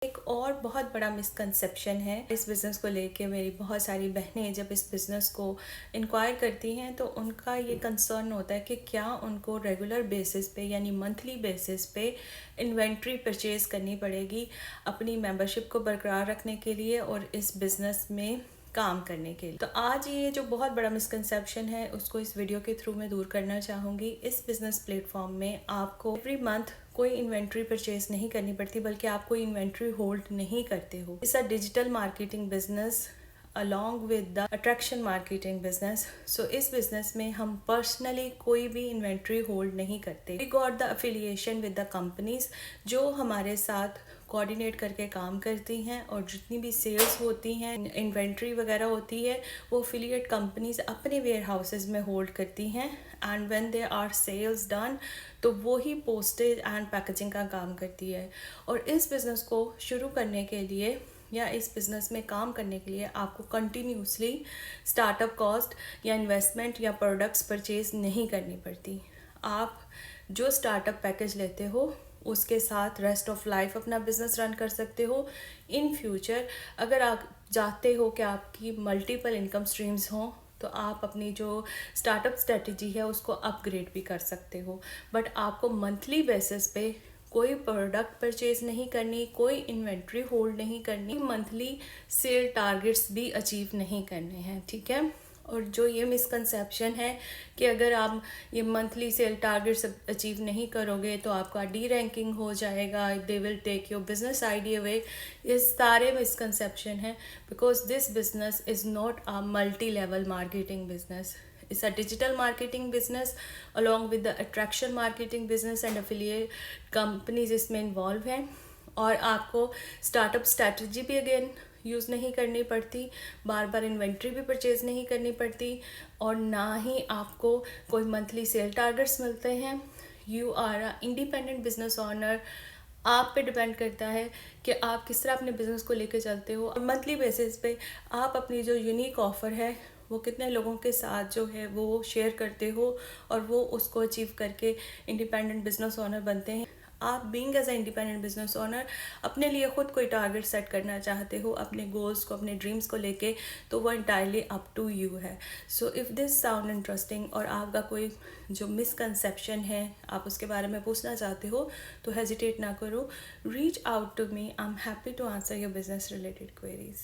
एक और बहुत बड़ा मिसकंसेप्शन है इस बिज़नेस को लेके। मेरी बहुत सारी बहनें जब इस बिज़नेस को इंक्वायर करती हैं तो उनका ये कंसर्न होता है कि क्या उनको रेगुलर बेसिस पे यानी मंथली बेसिस पे इन्वेंट्री परचेज़ करनी पड़ेगी अपनी मेंबरशिप को बरकरार रखने के लिए और इस बिज़नेस में काम करने के लिए। तो आज ये जो बहुत बड़ा मिसकंसेप्शन है उसको इस वीडियो के थ्रू मैं दूर करना चाहूँगी। इस बिज़नेस प्लेटफॉर्म में आपको एवरी मंथ कोई इन्वेंट्री परचेज नहीं करनी पड़ती, बल्कि आप कोई इन्वेंट्री होल्ड नहीं करते हो। It's a digital marketing business along with the attraction marketing business. So इस बिजनेस में हम पर्सनली कोई भी इन्वेंट्री होल्ड नहीं करते। We got the affiliation with the companies जो हमारे साथ कोऑर्डिनेट करके काम करती हैं, और जितनी भी सेल्स होती हैं, इन्वेंट्री वगैरह होती है, वो अफिलिएट कंपनीज अपने वेयर हाउसेज में होल्ड करती हैं। And when they are sales done तो वो ही पोस्टेज एंड पैकेजिंग का काम करती है। और इस बिज़नेस को शुरू करने के लिए या इस बिज़नेस में काम करने के लिए आपको कंटिन्यूसली स्टार्टअप कॉस्ट या इन्वेस्टमेंट या प्रोडक्ट्स परचेज नहीं करनी पड़ती। आप जो स्टार्टअप पैकेज लेते हो उसके साथ रेस्ट ऑफ लाइफ अपना बिजनेस रन कर सकते हो। इन फ्यूचर अगर आप चाहते हो कि आपकी मल्टीपल इनकम स्ट्रीम्स हों तो आप अपनी जो स्टार्टअप स्ट्रेटजी है उसको अपग्रेड भी कर सकते हो। बट आपको मंथली बेसिस पे कोई प्रोडक्ट परचेज नहीं करनी, कोई इन्वेंट्री होल्ड नहीं करनी, मंथली सेल टारगेट्स भी अचीव नहीं करने हैं, ठीक है। और जो ये मिसकंसेप्शन है कि अगर आप ये मंथली सेल टारगेट्स अचीव नहीं करोगे तो आपका डी रैंकिंग हो जाएगा, they will take your business idea away, ये सारे मिसकंसेप्शन हैं। Because this business is not a multi level marketing business, it's a digital marketing business along with the attraction marketing business and affiliate companies इसमें involve हैं। और आपको startup strategy भी again use नहीं करनी पड़ती, बार बार इन्वेंट्री भी परचेज नहीं करनी पड़ती, और ना ही आपको कोई मंथली सेल टारगेट्स मिलते हैं। You are a independent business owner. आप पे डिपेंड करता है कि आप किस तरह अपने बिजनेस को लेकर चलते हो, और मंथली बेसिस पे आप अपनी जो यूनिक ऑफ़र है वो कितने लोगों के साथ जो है वो शेयर करते हो और वो उसको अचीव करके इंडिपेंडेंट बिजनेस ओनर बनते हैं। आप being as a independent business owner अपने लिए खुद कोई टारगेट सेट करना चाहते हो अपने गोल्स को, अपने ड्रीम्स को लेके, तो वो इंटायरली अप टू यू है। So if this sound interesting और आपका कोई जो मिसकंसेप्शन है आप उसके बारे में पूछना चाहते हो तो हेजिटेट ना करो, reach out to me, I am happy to answer your business related queries.